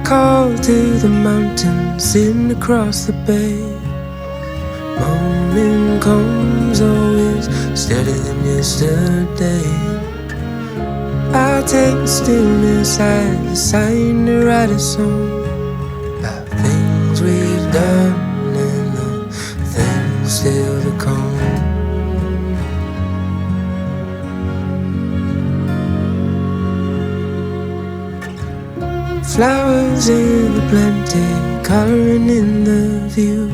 call to the mountains sitting across the bay. Morning comes always steadier than yesterday. I'll take the stillness as a sign to write a song about things we've done and the things still to come. Flowers in the plenty, coloring in the view.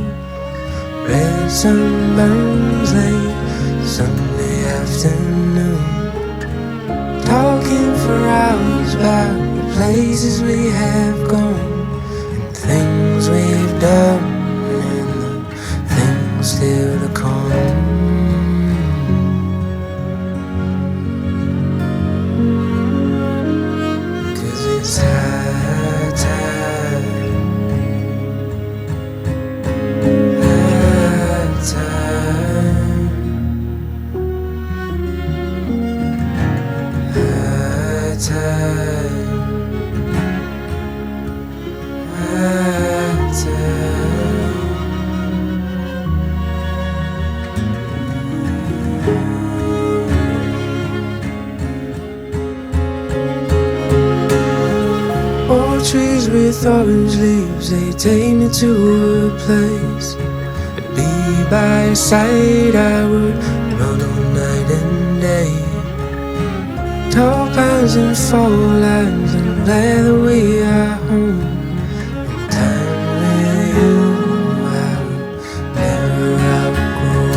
Red sunburns late Sunday afternoon, talking for hours about the places we have gone and things we've done and the things still to come. Cause it's high tide, high tide, high tide, high tide. Old trees with orange leaves, they take me to a place. To be by your side, I would run all night and day. Tall pines and fall lines, I'm glad that we are home. And time with you, I will never outgrow.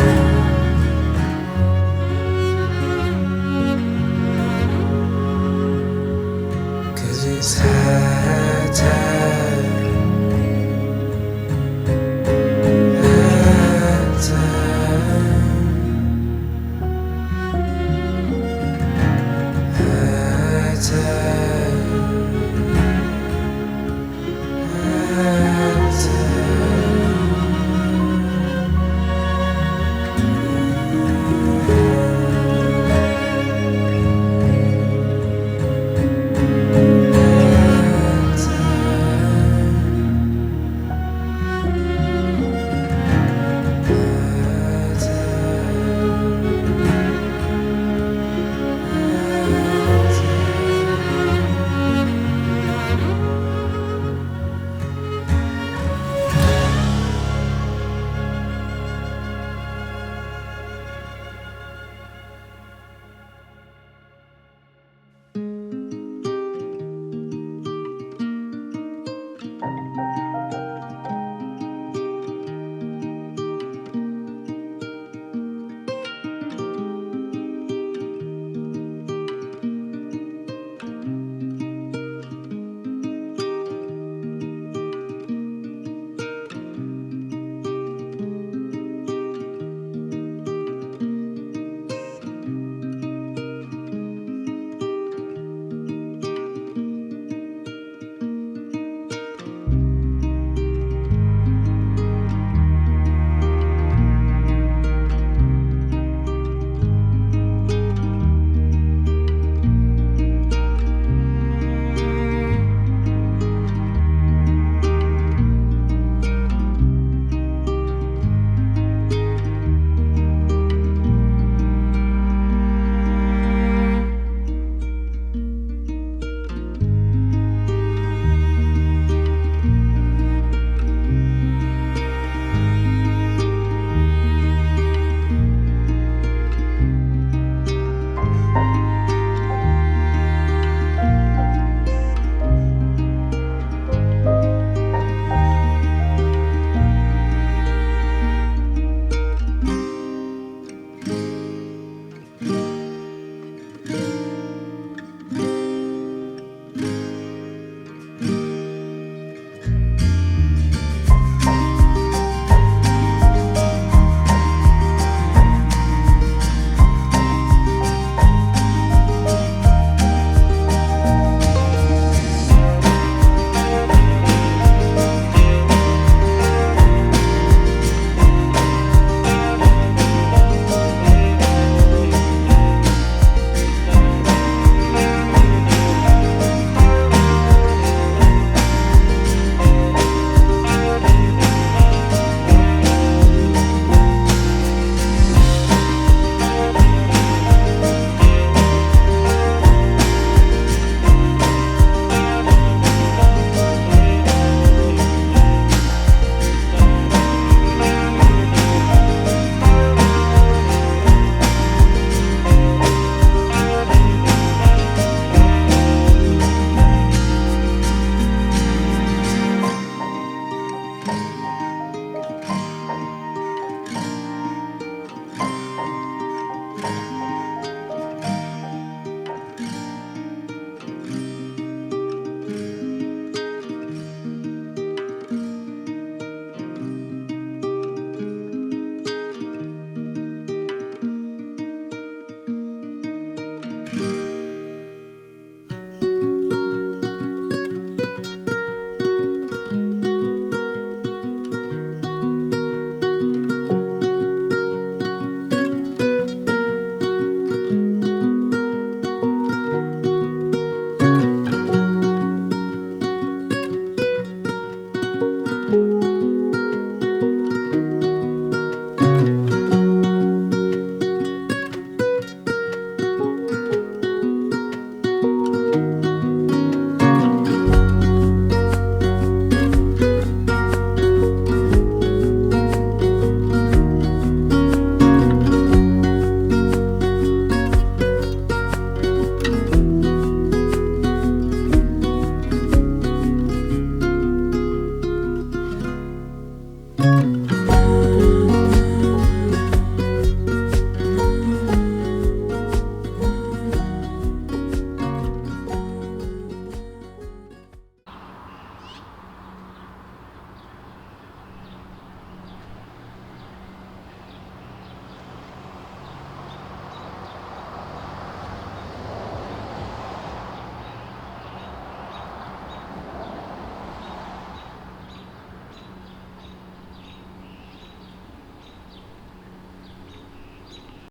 Cause it's high